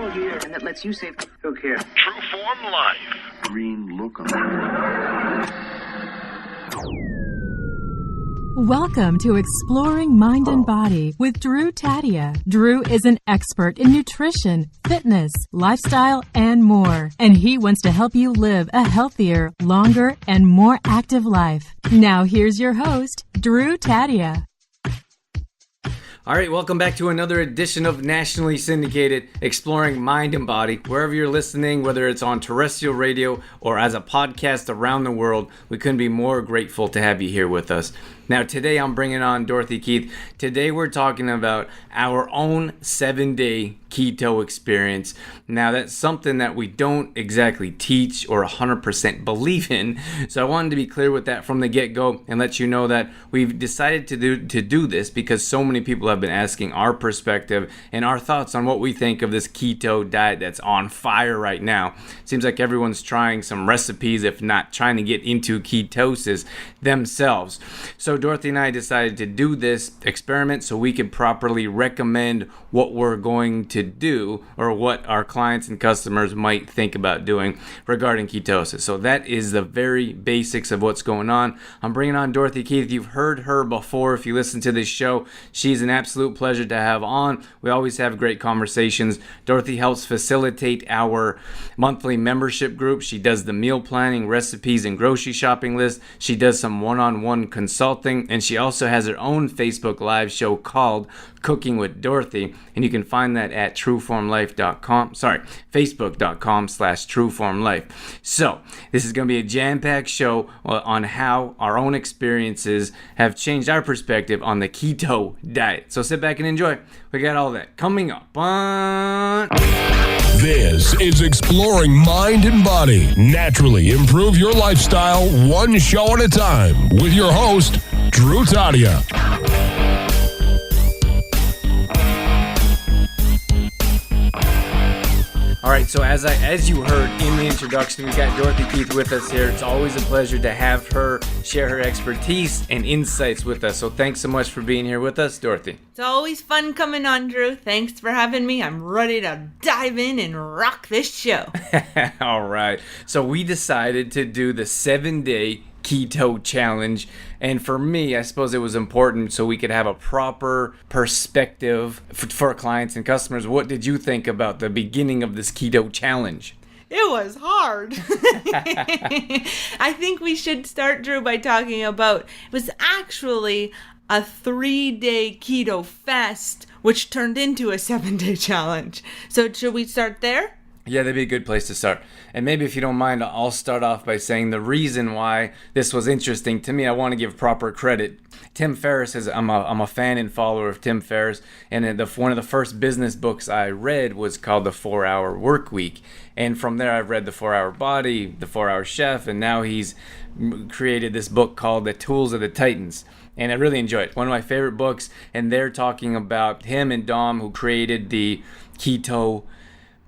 tool here, and that lets you save. Look here. True Form Life. Green look on it. Welcome to Exploring Mind and Body with Drew Tadia. Drew is an expert in nutrition, fitness, lifestyle, and more. And he wants to help you live a healthier, longer, and more active life. Now here's your host, Drew Tadia. All right, welcome back to another edition of nationally syndicated Exploring Mind and Body. Wherever you're listening, whether it's on terrestrial radio or as a podcast around the world, we couldn't be more grateful to have you here with us. Now, today I'm bringing on Dorothy Keith. Today we're talking about our own 7-day keto experience. Now, that's something that we don't exactly teach or 100% believe in. So I wanted to be clear with that from the get-go and let you know that we've decided to do this because so many people have been asking our perspective and our thoughts on what we think of this keto diet that's on fire right now. Seems like everyone's trying some recipes, if not trying to get into ketosis themselves. So Dorothy and I decided to do this experiment so we could properly recommend what we're going to do or what our clients and customers might think about doing regarding ketosis. So that is the very basics of what's going on. I'm bringing on Dorothy Keith. You've heard her before if you listen to this show. She's an absolute pleasure to have on. We always have great conversations. Dorothy helps facilitate our monthly membership group. She does the meal planning, recipes, and grocery shopping list. She does some one-on-one consulting, and she also has her own Facebook Live show called Cooking with Dorothy, and you can find that at trueformlife.com. Facebook.com/trueformlife. So this is going to be a jam-packed show on how our own experiences have changed our perspective on the keto diet. So sit back and enjoy. We got all that coming up on... This is Exploring Mind and Body. Naturally improve your lifestyle one show at a time with your host, Drew Tadia. All right, so as you heard in the introduction, we got Dorothy Keith with us here. It's always a pleasure to have her share her expertise and insights with us. So thanks so much for being here with us, Dorothy. It's always fun coming on, Drew. Thanks for having me. I'm ready to dive in and rock this show. All right. So we decided to do the 7-day keto challenge, and for me, I suppose it was important so we could have a proper perspective for clients and customers. What did you think about the beginning of this keto challenge? It was hard. I think we should start, Drew, by talking about it was actually a 3-day keto fast, which turned into a 7-day challenge. So should we start there? Yeah, that'd be a good place to start. And maybe if you don't mind, I'll start off by saying the reason why this was interesting to me. I want to give proper credit. Tim Ferriss I'm a fan and follower of Tim Ferriss, and one of the first business books I read was called The 4-Hour Work Week. And from there, I've read The 4-Hour Body, The 4-Hour Chef, and now he's created this book called The Tools of the Titans. And I really enjoy it. One of my favorite books, and they're talking about him and Dom, who created the keto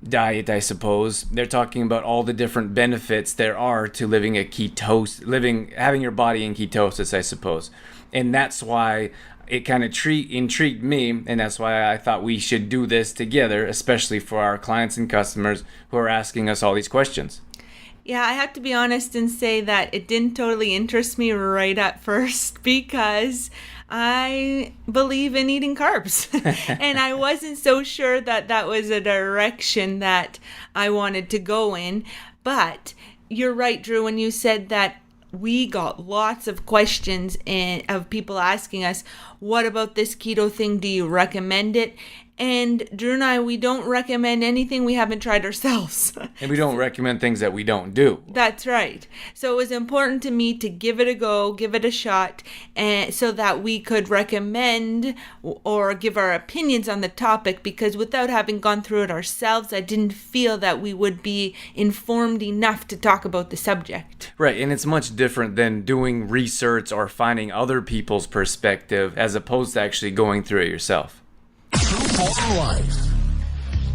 diet, I suppose. They're talking about all the different benefits there are to having your body in ketosis, I suppose. And that's why it kind of intrigued me, and that's why I thought we should do this together, especially for our clients and customers who are asking us all these questions. Yeah, I have to be honest and say that it didn't totally interest me right at first because I believe in eating carbs. And I wasn't so sure that that was a direction that I wanted to go in. But you're right, Drew, when you said that we got lots of questions of people asking us, what about this keto thing? Do you recommend it? And Drew and I, we don't recommend anything we haven't tried ourselves. And we don't recommend things that we don't do. That's right. So it was important to me to give it a go, give it a shot, and so that we could recommend or give our opinions on the topic, because without having gone through it ourselves, I didn't feel that we would be informed enough to talk about the subject. Right, and it's much different than doing research or finding other people's perspective as opposed to actually going through it yourself. True Form Life.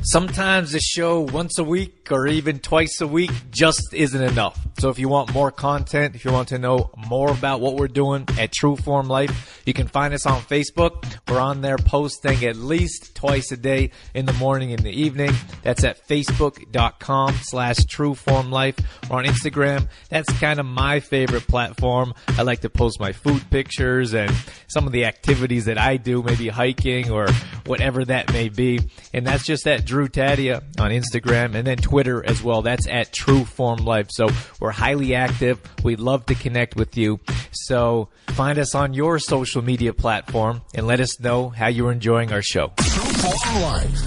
Sometimes the show once a week or even twice a week just isn't enough. So if you want more content, if you want to know more about what we're doing at True Form Life, you can find us on Facebook. We're on there posting at least twice a day in the morning and the evening. That's at facebook.com/trueformlife, or on Instagram. That's kind of my favorite platform. I like to post my food pictures and some of the activities that I do, maybe hiking or whatever that may be. And that's just at Drew Tadia on Instagram, and then Twitter as well. That's at True Form Life. So we're highly active. We'd love to connect with you. So find us on your social media platform and let us know how you're enjoying our show. True Form Life.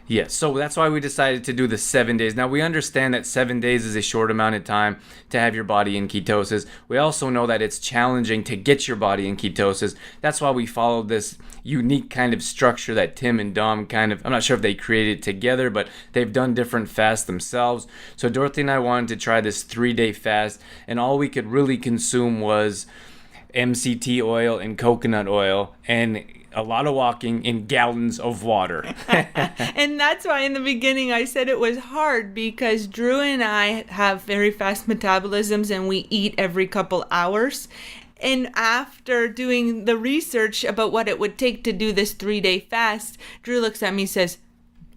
Yes, so that's why we decided to do the 7 days. Now, we understand that 7 days is a short amount of time to have your body in ketosis. We also know that it's challenging to get your body in ketosis. That's why we followed this unique kind of structure that Tim and Dom I'm not sure if they created it together, but they've done different fasts themselves. So Dorothy and I wanted to try this 3-day fast, and all we could really consume was MCT oil and coconut oil, and a lot of walking in gallons of water. And that's why in the beginning I said it was hard, because Drew and I have very fast metabolisms and we eat every couple hours. And after doing the research about what it would take to do this 3-day fast, Drew looks at me and says,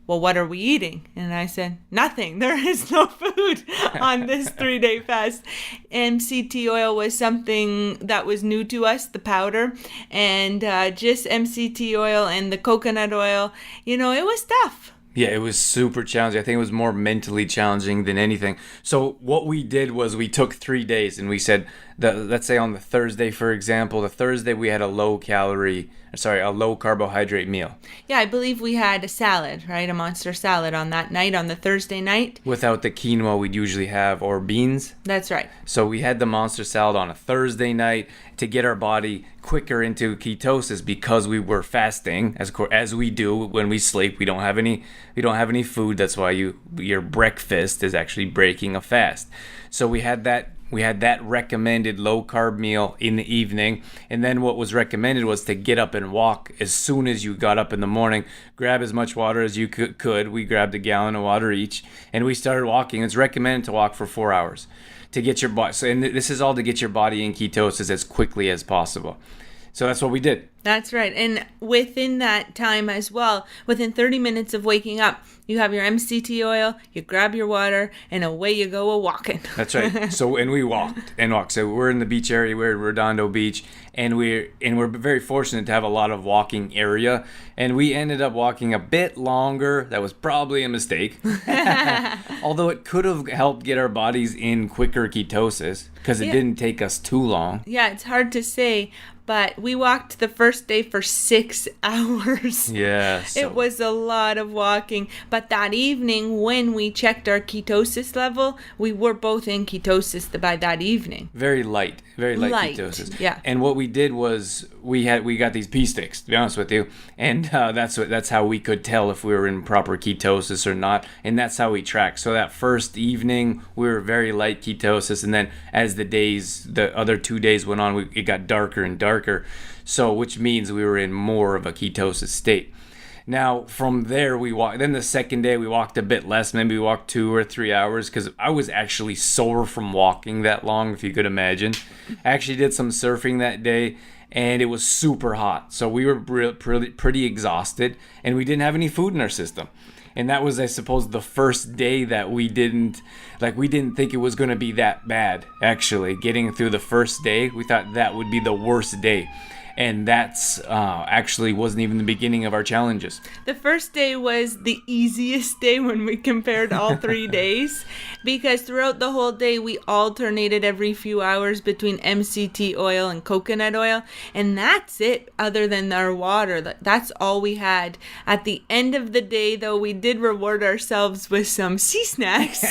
well, what are we eating? And I said, nothing. There is no food on this 3-day fast. MCT oil was something that was new to us, the powder, and just MCT oil and the coconut oil, it was tough. Yeah, it was super challenging. I think it was more mentally challenging than anything. So what we did was we took 3 days and we said, let's say on the Thursday, for example, we had a low carbohydrate meal. Yeah, I believe we had a salad, right? A monster salad on that night, on the Thursday night. Without the quinoa we'd usually have, or beans. That's right. So we had the monster salad on a Thursday night to get our body quicker into ketosis, because we were fasting, as we do when we sleep. We don't have any food. That's why your breakfast is actually breaking a fast. So we had that recommended low carb meal in the evening, and then what was recommended was to get up and walk as soon as you got up in the morning. Grab as much water as you could. We grabbed a gallon of water each, and we started walking. It's recommended to walk for 4 hours to get your body. So, and this is all to get your body in ketosis as quickly as possible. So that's what we did. That's right. And within that time as well, within 30 minutes of waking up, you have your MCT oil, you grab your water, and away you go a-walking. That's right. So, and we walked. So we're in the beach area. We're at Redondo Beach, and we're very fortunate to have a lot of walking area. And we ended up walking a bit longer. That was probably a mistake. Although it could have helped get our bodies in quicker ketosis, because it didn't take us too long. Yeah, it's hard to say. But we walked the first day for 6 hours. Yeah. It was a lot of walking. But that evening, when we checked our ketosis level, we were both in ketosis by that evening. Very light ketosis. Yeah. And what we did was we got these pee sticks, to be honest with you, and that's how we could tell if we were in proper ketosis or not, and that's how we tracked. So that first evening we were very light ketosis, and then as the other 2 days went on, it got darker and darker. So which means we were in more of a ketosis state. Now from there we walked. Then the second day we walked a bit less. Maybe we walked 2 or 3 hours, because I was actually sore from walking that long, if you could imagine. I actually did some surfing that day, and it was super hot. So we were pretty exhausted, and we didn't have any food in our system. And that was, I suppose, the first day that we didn't think it was going to be that bad, actually. Getting through the first day, we thought that would be the worst day. And that's actually wasn't even the beginning of our challenges. The first day was the easiest day when we compared all 3 days, because throughout the whole day we alternated every few hours between MCT oil and coconut oil, and that's it. Other than our water, that's all we had. At the end of the day, though, we did reward ourselves with some sea snacks.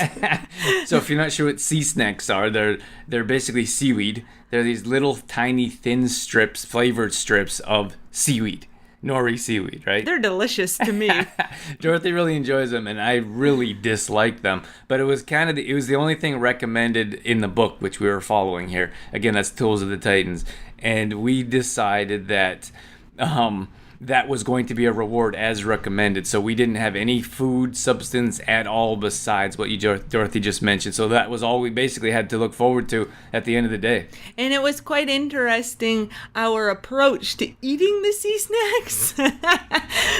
So if you're not sure what sea snacks are, they're basically seaweed. They're these little tiny thin strips, flavored strips of seaweed. Nori seaweed, right? They're delicious to me. Dorothy really enjoys them, and I really dislike them. But it was the only thing recommended in the book, which we were following here. Again, that's Tools of the Titans. And we decided that that was going to be a reward as recommended. So we didn't have any food substance at all besides what Dorothy just mentioned. So that was all we basically had to look forward to at the end of the day. And it was quite interesting, our approach to eating the sea snacks.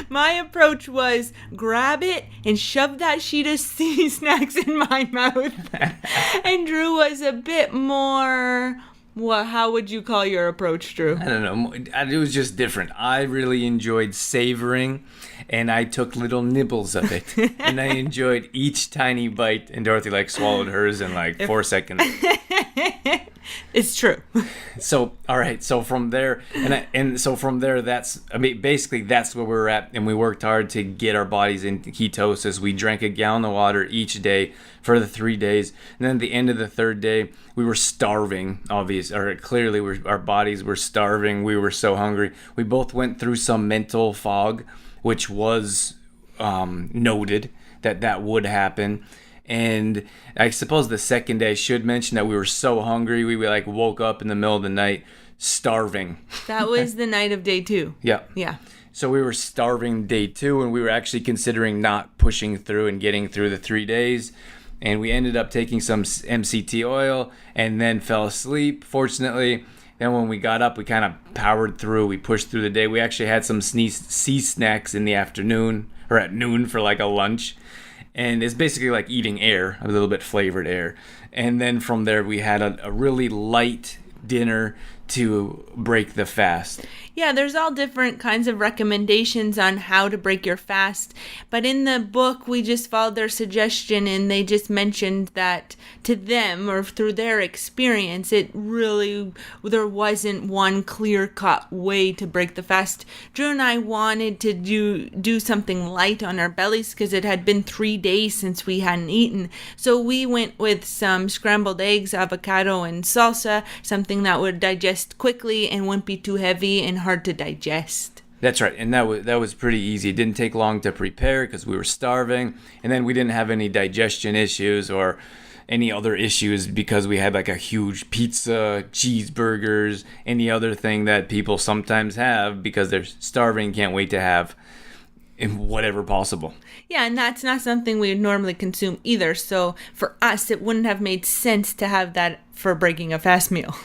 My approach was grab it and shove that sheet of sea snacks in my mouth. And Drew was a bit more... Well, how would you call your approach, Drew? I don't know. It was just different. I really enjoyed savoring, and I took little nibbles of it. And I enjoyed each tiny bite, and Dorothy swallowed hers in 4 seconds. It's true. So, all right. So from there, basically that's where we're at, and we worked hard to get our bodies into ketosis. We drank a gallon of water each day for the 3 days, and then at the end of the third day, we were starving. Clearly, our bodies were starving. We were so hungry. We both went through some mental fog, which was noted that would happen. And I suppose the second day I should mention that we were so hungry we woke up in the middle of the night starving. That was the night of day 2. Yeah. So we were starving day 2, and we were actually considering not pushing through and getting through the 3 days. And we ended up taking some MCT oil and then fell asleep, fortunately. Then when we got up, we kind of powered through. We pushed through the day. We actually had some sea snacks in the afternoon, or at noon for a lunch. And it's basically like eating air, a little bit flavored air. And then from there, we had a really light dinner to break the fast. Yeah, there's all different kinds of recommendations on how to break your fast. But in the book, we just followed their suggestion, and they just mentioned that to them, or through their experience, there wasn't one clear-cut way to break the fast. Drew and I wanted to do something light on our bellies because it had been 3 days since we hadn't eaten. So we went with some scrambled eggs, avocado, and salsa, something that would digest quickly and wouldn't be too heavy and hard to digest. That's right, and that was pretty easy. It didn't take long to prepare because we were starving, and then we didn't have any digestion issues or any other issues because we had a huge pizza, cheeseburgers, any other thing that people sometimes have because they're starving, can't wait to have in whatever possible. Yeah, and that's not something we would normally consume either. So for us, it wouldn't have made sense to have that for breaking a fast meal.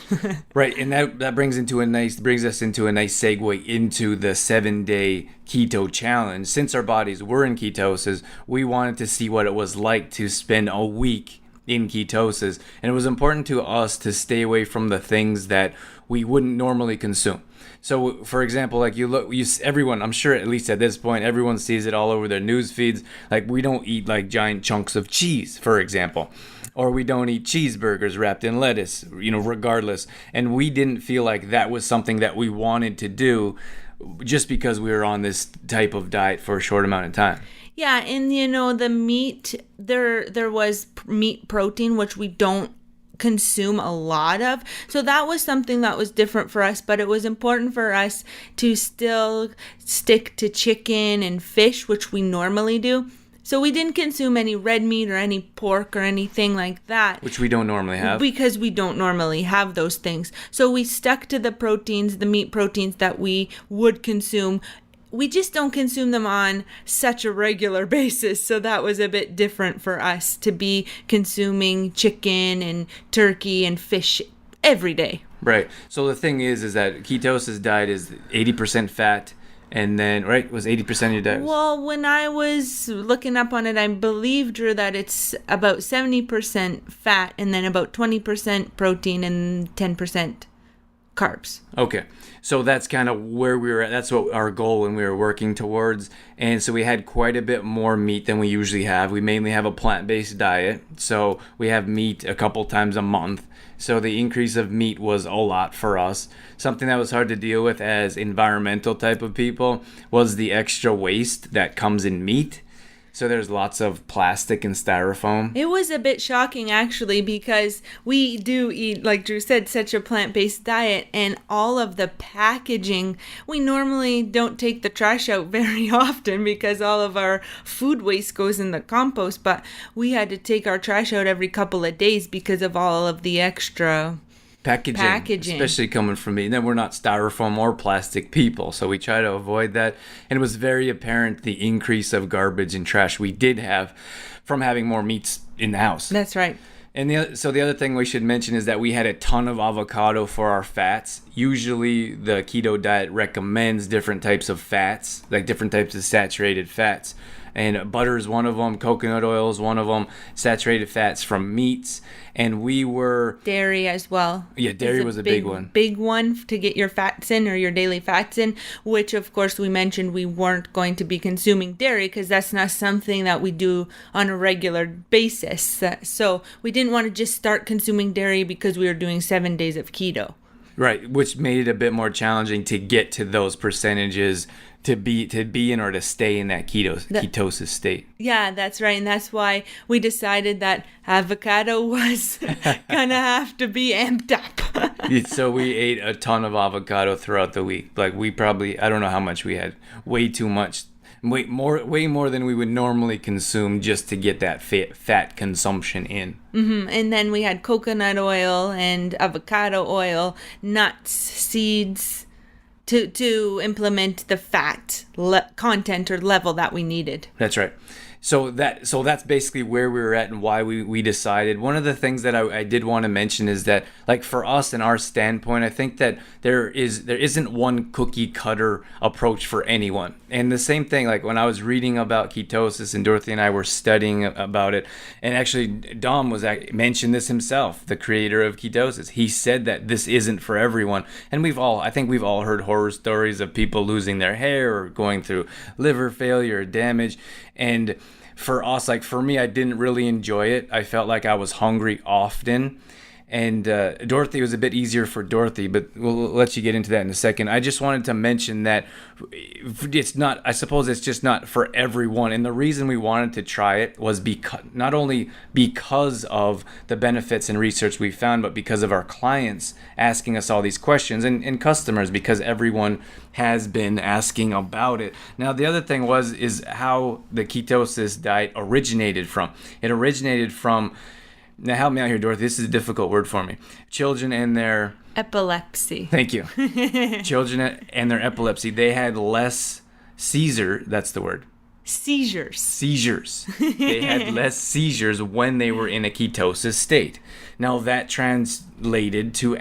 Right, and that brings us into a nice segue into the 7-day keto challenge. Since our bodies were in ketosis, we wanted to see what it was like to spend a week in ketosis, and it was important to us to stay away from the things that we wouldn't normally consume. So, for example, everyone, I'm sure at least at this point, everyone sees it all over their news feeds. We don't eat giant chunks of cheese, for example, or we don't eat cheeseburgers wrapped in lettuce, regardless. And we didn't feel like that was something that we wanted to do just because we were on this type of diet for a short amount of time. Yeah, and the meat, there was meat protein, which we don't consume a lot of. So that was something that was different for us, but it was important for us to still stick to chicken and fish, which we normally do. So we didn't consume any red meat or any pork or anything like that. Which we don't normally have. Because we don't normally have those things. So we stuck to the proteins, the meat proteins that we would consume. We just don't consume them on such a regular basis. So that was a bit different for us to be consuming chicken and turkey and fish every day. Right. So the thing is that ketosis diet is 80% fat. And then, right, was 80% of your diet? Well, when I was looking up on it, I believe, Drew, that it's about 70% fat and then about 20% protein and 10% carbs. Okay. So that's kind of where we were at. That's what our goal when we were working towards. And so we had quite a bit more meat than we usually have. We mainly have a plant-based diet. So we have meat a couple times a month. So the increase of meat was a lot for us. Something that was hard to deal with as environmental type of people was the extra waste that comes in meat. So there's lots of plastic and styrofoam. It was a bit shocking, actually, because we do eat, like Drew said, such a plant-based diet, and all of the packaging, we normally don't take the trash out very often because all of our food waste goes in the compost, but we had to take our trash out every couple of days because of all of the extra Packaging. Especially coming from me. And then we're not styrofoam or plastic people, so we try to avoid that. And it was very apparent the increase of garbage and trash we did have from having more meats in the house. That's right. And so the other thing we should mention is that we had a ton of avocado for our fats. Usually the keto diet recommends different types of fats, like different types of saturated fats. And butter is one of them, coconut oil is one of them, saturated fats from meats. And we were... Dairy as well. Yeah, dairy was a big one. Big one to get your fats in, or your daily fats in, which of course we mentioned we weren't going to be consuming dairy because that's not something that we do on a regular basis. So we didn't want to just start consuming dairy because we were doing 7 days of keto. Right, which made it a bit more challenging to get to those percentages to be in or to stay in that ketosis state. Yeah, that's right. And that's why we decided that avocado was gonna have to be amped up. So we ate a ton of avocado throughout the week. Like we probably, I don't know how much we had, way too much, way more than we would normally consume just to get that fat consumption in. Mm-hmm. And then we had coconut oil and avocado oil, nuts, seeds, to implement the fat content or level that we needed. That's right. So that's basically where we were at and why we decided. One of the things that I did want to mention is that, like, for us and our standpoint, I think that there isn't one cookie cutter approach for anyone. And the same thing, like when I was reading about ketosis and Dorothy and I were studying about it, and actually Dom mentioned this himself, the creator of ketosis. He said that this isn't for everyone. And I think we've all heard horror stories of people losing their hair or going through liver failure or damage. And for us, like for me, I didn't really enjoy it. I felt like I was hungry often. And Dorothy was a bit easier for Dorothy, but we'll let you get into that in a second. I just wanted to mention that I suppose it's just not for everyone. And the reason we wanted to try it was not only because of the benefits and research we found, but because of our clients asking us all these questions and customers, because everyone has been asking about it. Now, the other thing is how the ketosis diet originated from. It originated from... Now help me out here, Dorothy. This is a difficult word for me. Children and their... Epilepsy. Thank you. Children and their epilepsy. They had less that's the word. Seizures. They had less seizures when they were in a ketosis state. Now that translated to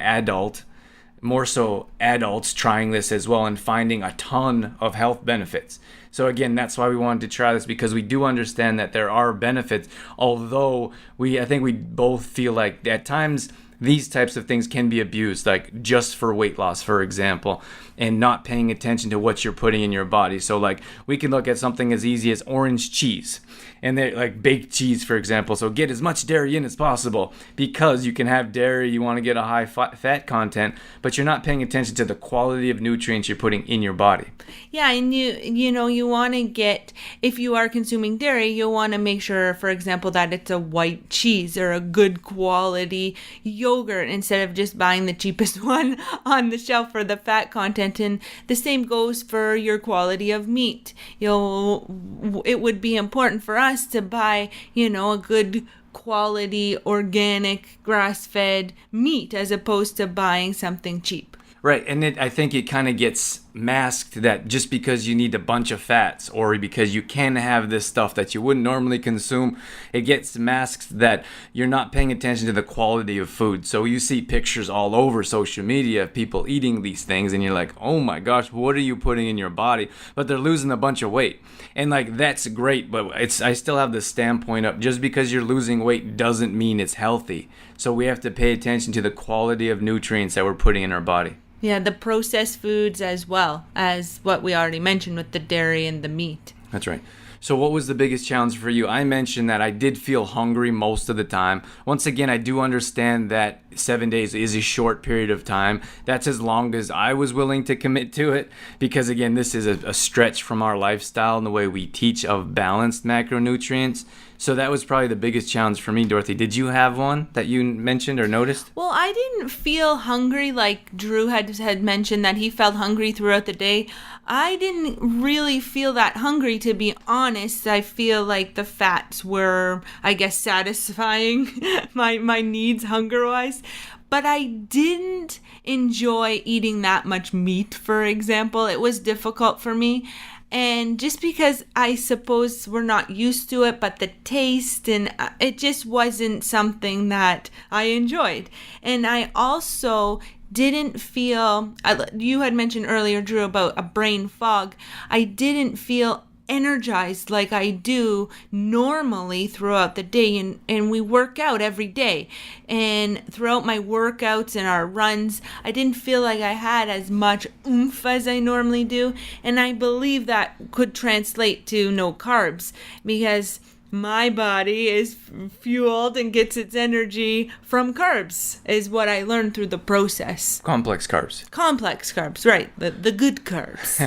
more so adults trying this as well and finding a ton of health benefits. So again, that's why we wanted to try this, because we do understand that there are benefits, although I think we both feel like at times these types of things can be abused, like just for weight loss, for example, and not paying attention to what you're putting in your body. So like we can look at something as easy as orange cheese, and they like baked cheese, for example. So get as much dairy in as possible, because you can have dairy, you want to get a high fat content, but you're not paying attention to the quality of nutrients you're putting in your body. Yeah, and you want to get, if you are consuming dairy, you want to make sure, for example, that it's a white cheese or a good quality yogurt instead of just buying the cheapest one on the shelf for the fat content. And the same goes for your quality of meat. It would be important for us to buy, a good quality organic grass-fed meat as opposed to buying something cheap. Right, and I think it kind of gets masked that just because you need a bunch of fats or because you can have this stuff that you wouldn't normally consume, it gets masked that you're not paying attention to the quality of food. So you see pictures all over social media of people eating these things and you're like, oh my gosh, what are you putting in your body? But they're losing a bunch of weight. And like, that's great, but I still have the standpoint up. Just because you're losing weight doesn't mean it's healthy. So we have to pay attention to the quality of nutrients that we're putting in our body. Yeah, the processed foods as well as what we already mentioned with the dairy and the meat. That's right. So what was the biggest challenge for you? I mentioned that I did feel hungry most of the time. Once again, I do understand that 7 days is a short period of time. That's as long as I was willing to commit to it, because again, this is a stretch from our lifestyle and the way we teach of balanced macronutrients. So that was probably the biggest challenge for me, Dorothy. Did you have one that you mentioned or noticed? Well, I didn't feel hungry like Drew had mentioned that he felt hungry throughout the day. I didn't really feel that hungry, to be honest. I feel like the fats were, I guess, satisfying my needs hunger-wise. But I didn't enjoy eating that much meat, for example. It was difficult for me. And just because I suppose we're not used to it, but the taste and it just wasn't something that I enjoyed. And I also didn't feel, you had mentioned earlier, Drew, about a brain fog. I didn't feel energized like I do normally throughout the day, and we work out every day, and throughout my workouts and our runs I didn't feel like I had as much oomph as I normally do, and I believe that could translate to no carbs, because my body is fueled and gets its energy from carbs, is what I learned through the process. Complex carbs. Complex carbs, right. The good carbs.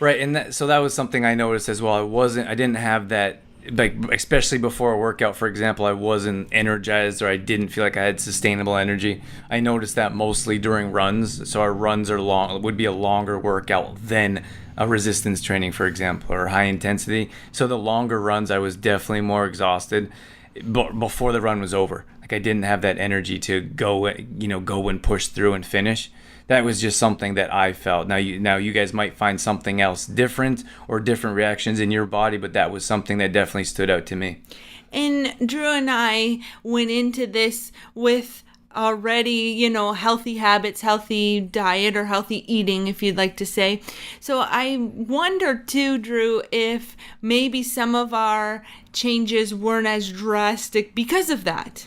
Right, and so that was something I noticed as well. I didn't have that, like, especially before a workout, for example, I wasn't energized, or I didn't feel like I had sustainable energy. I noticed that mostly during runs. So our runs would be a longer workout than a resistance training, for example, or high intensity. So the longer runs, I was definitely more exhausted before the run was over. Like, I didn't have that energy to go and push through and finish. That was just something that I felt. Now you guys might find something else different, or different reactions in your body, but that was something that definitely stood out to me. And Drew and I went into this with already, healthy habits, healthy diet, or healthy eating, if you'd like to say. So I wonder too, Drew, if maybe some of our changes weren't as drastic because of that.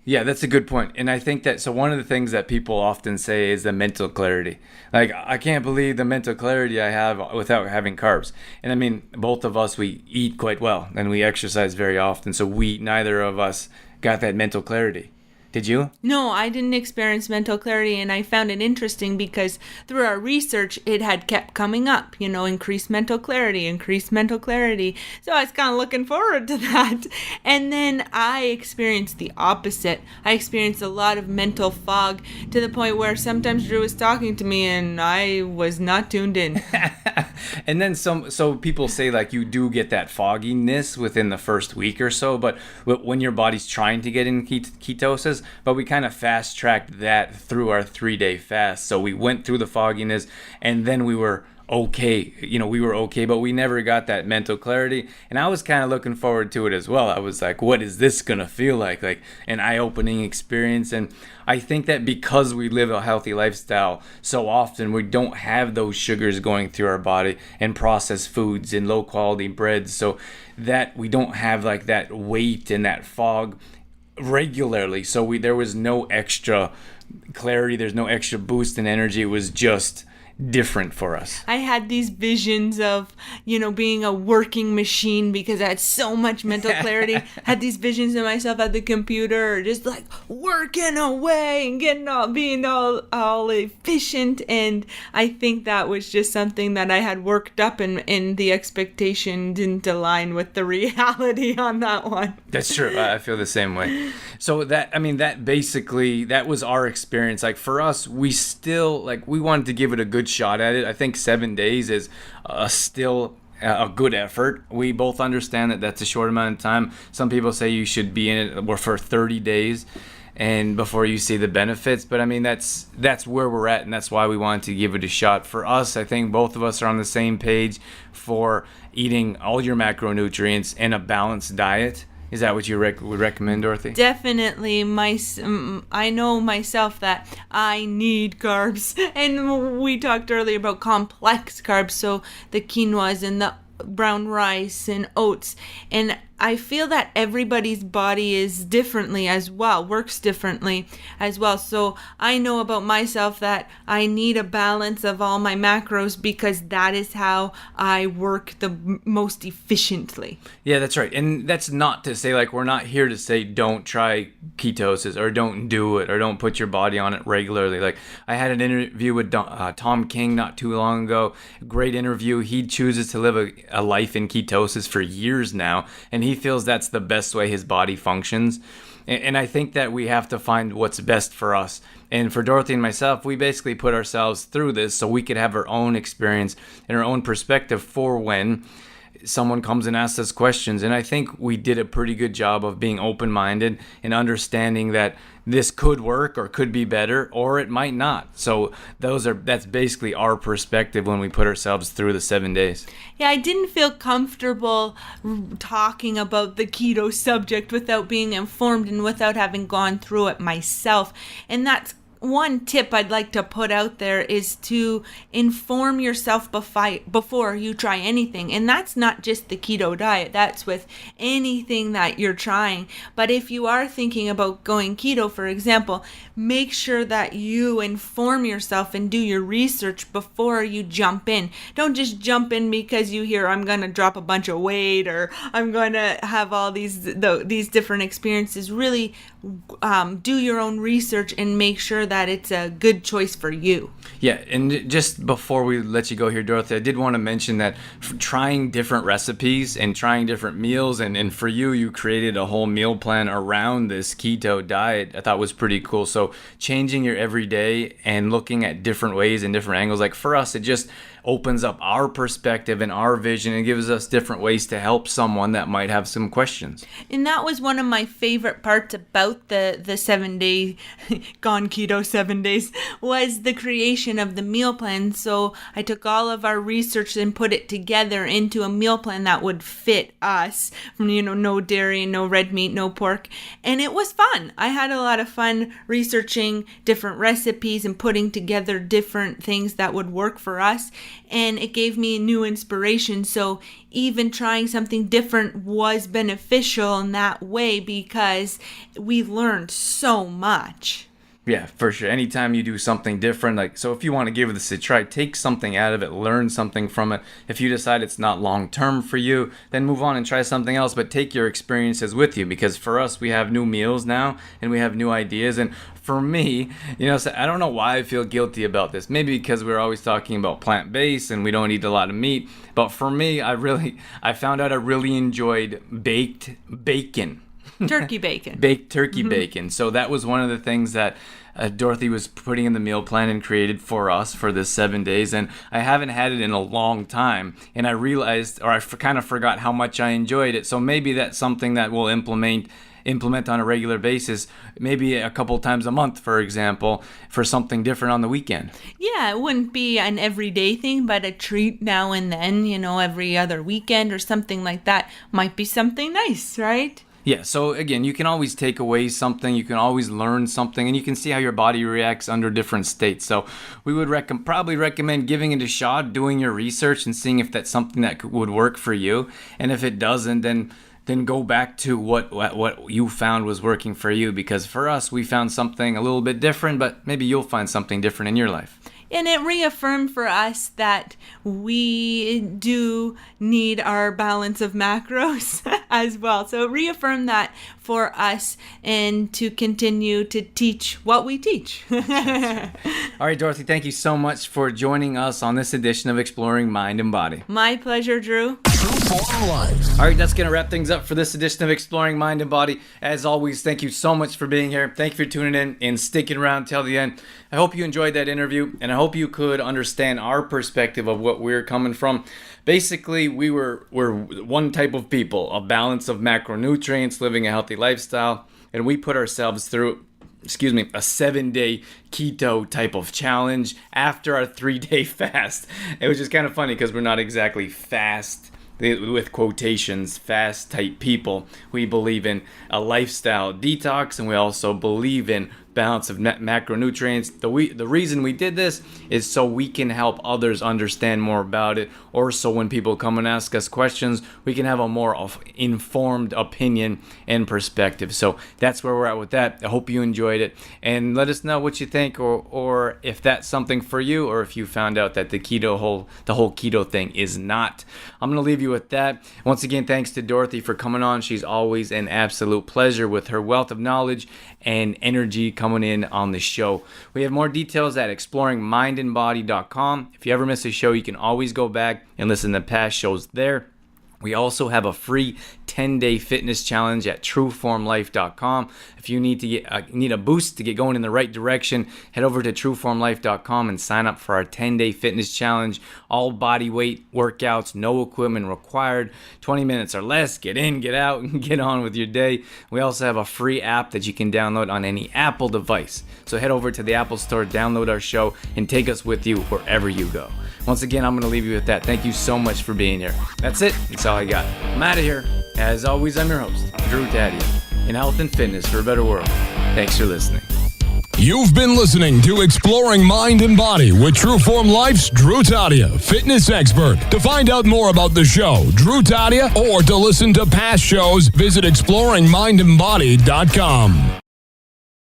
Yeah, that's a good point. And I think that, so one of the things that people often say is the mental clarity. Like, I can't believe the mental clarity I have without having carbs. And I mean, both of us, we eat quite well and we exercise very often. So neither of us got that mental clarity. Did you? No, I didn't experience mental clarity, and I found it interesting because through our research, it had kept coming up, increased mental clarity. So I was kind of looking forward to that. And then I experienced the opposite. I experienced a lot of mental fog, to the point where sometimes Drew was talking to me and I was not tuned in. And then so people say, like, you do get that fogginess within the first week or so, but when your body's trying to get in ketosis. But we kind of fast-tracked that through our 3-day fast. So we went through the fogginess, and then we were okay. We were okay, but we never got that mental clarity. And I was kind of looking forward to it as well. I was like, what is this going to feel like? Like an eye-opening experience. And I think that because we live a healthy lifestyle so often, we don't have those sugars going through our body, and processed foods and low-quality breads. So that we don't have like that weight and that fog regularly. So there was no extra clarity, there's no extra boost in energy. It was just different for us. I had these visions of, being a working machine because I had so much mental clarity. Had these visions of myself at the computer, just like working away and being all efficient. And I think that was just something that I had worked up, and the expectation didn't align with the reality on that one. That's true. I feel the same way. So that was our experience. Like, for us, we still, we wanted to give it a good shot at it. I think 7 days is still a good effort. We both understand that that's a short amount of time. Some people say you should be in it for 30 days and before you see the benefits. But I mean, that's where we're at, and that's why we wanted to give it a shot. For us, I think both of us are on the same page for eating all your macronutrients and a balanced diet. Is that what you would recommend, Dorothy? Definitely. I know myself that I need carbs. And we talked earlier about complex carbs, so the quinoas and the brown rice and oats. And I feel that everybody's body is works differently as well. So I know about myself that I need a balance of all my macros, because that is how I work the most efficiently. Yeah, that's right. And that's not to say, we're not here to say don't try ketosis or don't do it or don't put your body on it regularly. I had an interview with Tom King not too long ago. Great interview. He chooses to live a life in ketosis for years now, and he feels that's the best way his body functions. And I think that we have to find what's best for us. And for Dorothy and myself, we basically put ourselves through this so we could have our own experience and our own perspective for when someone comes and asks us questions. And I think we did a pretty good job of being open-minded and understanding that this could work or could be better, or it might not. So that's basically our perspective when we put ourselves through the 7 days. Yeah, I didn't feel comfortable talking about the keto subject without being informed and without having gone through it myself. And that's one tip I'd like to put out there, is to inform yourself before you try anything. And that's not just the keto diet, that's with anything that you're trying. But if you are thinking about going keto, for example, make sure that you inform yourself and do your research before you jump in. Don't just jump in because you hear, I'm going to drop a bunch of weight, or I'm going to have all these different experiences. Really do your own research and make sure that it's a good choice for you. Yeah, and just before we let you go here, Dorothy, I did want to mention that trying different recipes and trying different meals, and for you created a whole meal plan around this keto diet, I thought was pretty cool. So changing your everyday and looking at different ways and different angles, like for us, it just opens up our perspective and our vision and gives us different ways to help someone that might have some questions. And that was one of my favorite parts about the 7 day gone keto 7 days, was the creation of the meal plan. So I took all of our research and put it together into a meal plan that would fit us, from no dairy, no red meat, no pork. And it was fun. I had a lot of fun researching different recipes and putting together different things that would work for us. And it gave me new inspiration. So even trying something different was beneficial in that way, because we learned so much. Yeah, for sure. Anytime you do something different, so if you want to give this a try, take something out of it, learn something from it. If you decide it's not long-term for you, then move on and try something else, but take your experiences with you, because for us, we have new meals now and we have new ideas. And for me, so I don't know why I feel guilty about this. Maybe because we're always talking about plant-based and we don't eat a lot of meat. But for me, I found out I really enjoyed baked bacon. Turkey bacon. Baked turkey bacon. So that was one of the things that Dorothy was putting in the meal plan and created for us for this 7 days. And I haven't had it in a long time. And I realized, or I kind of forgot how much I enjoyed it. So maybe that's something that we'll implement on a regular basis, maybe a couple times a month, for example, for something different on the weekend. Yeah, it wouldn't be an everyday thing, but a treat now and then, every other weekend or something like that might be something nice, right? Yeah, so again, you can always take away something, you can always learn something, and you can see how your body reacts under different states. So we would probably recommend giving it a shot, doing your research, and seeing if that's something that would work for you. And if it doesn't, then go back to what you found was working for you, because for us, we found something a little bit different, but maybe you'll find something different in your life. And it reaffirmed for us that we do need our balance of macros as well. So it reaffirmed that for us, and to continue to teach what we teach. All right, Dorothy, thank you so much for joining us on this edition of Exploring Mind and Body. My pleasure, Drew. All right, that's going to wrap things up for this edition of Exploring Mind and Body. As always, thank you so much for being here. Thank you for tuning in and sticking around till the end. I hope you enjoyed that interview, and I hope you could understand our perspective of what we're coming from. Basically, we're one type of people, a balance of macronutrients, living a healthy lifestyle, and we put ourselves through a 7-day keto type of challenge after our 3-day fast. It was just kind of funny because we're not exactly fast, with quotations, fast type people. We believe in a lifestyle detox, and we also believe in balance of macronutrients. The reason we did this is so we can help others understand more about it, or so when people come and ask us questions, we can have a more informed opinion and perspective. So that's where we're at with that. I hope you enjoyed it, and let us know what you think, or if that's something for you, or if you found out that the whole keto thing is not. I'm gonna leave you with that. Once again, thanks to Dorothy for coming on. She's always an absolute pleasure with her wealth of knowledge and energy coming coming in on the show. We have more details at exploringmindandbody.com. If you ever miss a show, you can always go back and listen to past shows there. We also have a free 10-day fitness challenge at trueformlife.com. If you need a boost to get going in the right direction, head over to trueformlife.com and sign up for our 10-day fitness challenge. All body weight workouts, no equipment required, 20 minutes or less. Get in, get out, and get on with your day. We also have a free app that you can download on any Apple device. So head over to the Apple Store, download our show, and take us with you wherever you go. Once again, I'm going to leave you with that. Thank you so much for being here. That's it. That's all I got. I'm out of here. As always, I'm your host, Drew Tadia, in health and fitness for a better world. Thanks for listening. You've been listening to Exploring Mind and Body with Trueform Life's Drew Tadia, fitness expert. To find out more about the show, Drew Tadia, or to listen to past shows, visit exploringmindandbody.com.